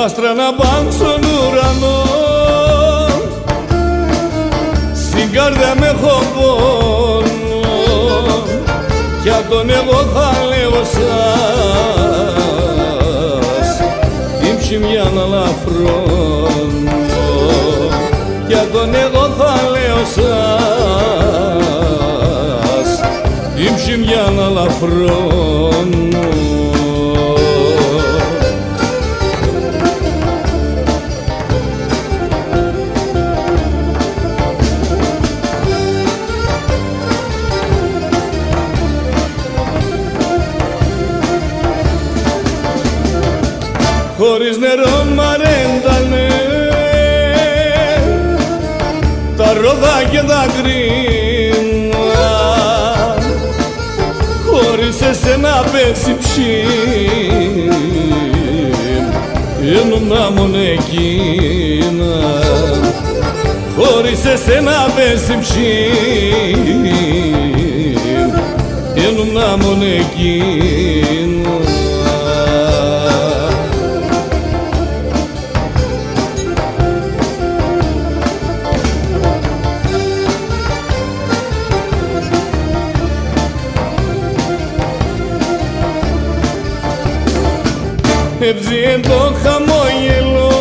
άστρα να πάνε στον ουρανό, στην καρδιά με έχω πόνο κι απ' τον εγώ θα λέω σας την ψημιά να λαφρώνω κι απ' τον εγώ θα λέω σας την ψημιά να λαφρώνω. Χωρίς νερό μαρέντανε τα ρόδα και τα κρίνα, χωρίς εσένα πέσει ψήμ ένωνα μόνο εκείνα, χωρίς εσένα πέσει ψήμ ένωνα μόνο εκείνα. Έψιε το χαμόγελο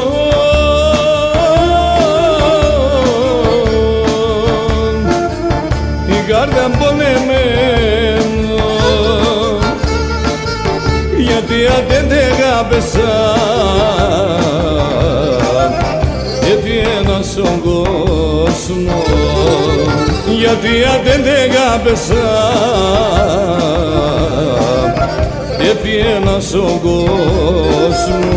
η καρδιά πονεμένο, γιατί αν δεν αγάπησα έφυγαινα στον κόσμο, γιατί αν δεν αγάπησα έφυγαινα στον κόσμο.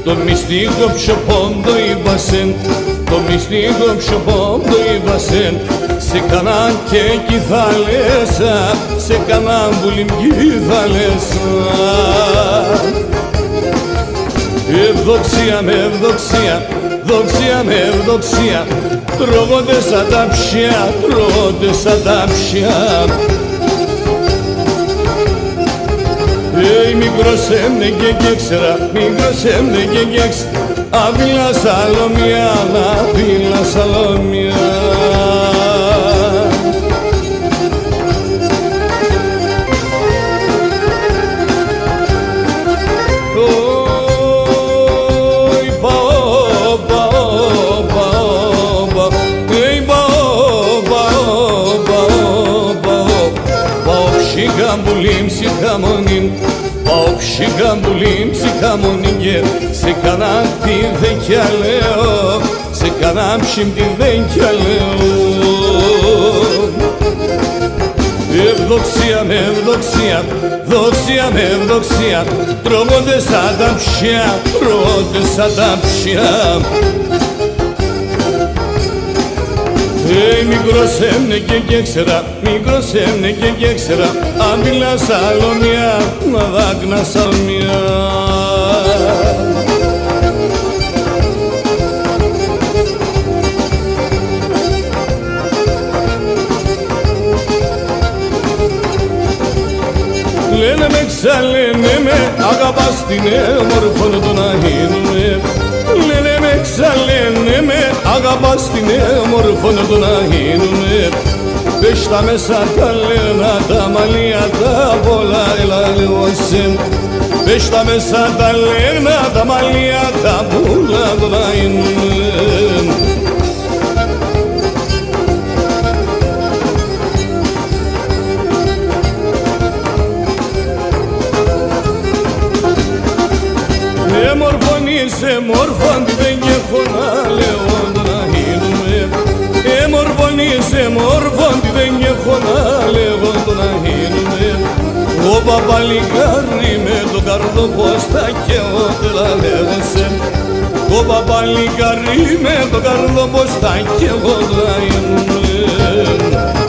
Το μυστικό πιο πόντο είπασεν, το μυστικό πιο πόντο είπασεν, σε κανάν και κι θάλεσσα, σε κανάν βουλήν κι θάλεσσα. Ευδοξία με ευδοξία, δοξία με ευδοξία, τρώγονται σαν τα ψιά, τρώγονται σαν τα ψιά. Μικρός έμνε και έξερα, μικρός έμνε και έξερα, αβίλα σαλομιά, αβίλα σαλομιά. Ψυχαμπουλήν, ψυχαμονήν και σε κανάν τι δεν κι αλέω, σε κανάν ψημ τι δεν κι αλέω. Ευδοξία με ευδοξία, δοξία με ευδοξία, τρώγονται σαν τα ψιά, τρώγονται σαν τα ψιά. Μικρός έμνε και έξερα, μικρός έμνε και έξερα, άμπιλα σαλομιά, μα δάκνα σαλμιά. Λένε με ξαλένε με, αγαπάς την έμορφον του να γίνουμε. Λένε με ξαλένε με, αγαπάς την έμορφον του να γίνουμε. Πες τα μέσα τα λένα, τα μαλλιά τα πολλά, έλα λίγο εσέν. Πες τα μέσα τα λένα, τα μαλλιά τα πολλά, του να γίνουμε. Είσαι μόρφον, δεν έχω να λέω να γίνουμε. Μόρφον, είσαι μόρφον, δεν έχω να λέω να γίνουμε. Ο παπαλικάρι με το καρδοπόστα και ο λαλεύσε. Το παπαλικάρι με το καρδοπόστα και ο λαλεύσε.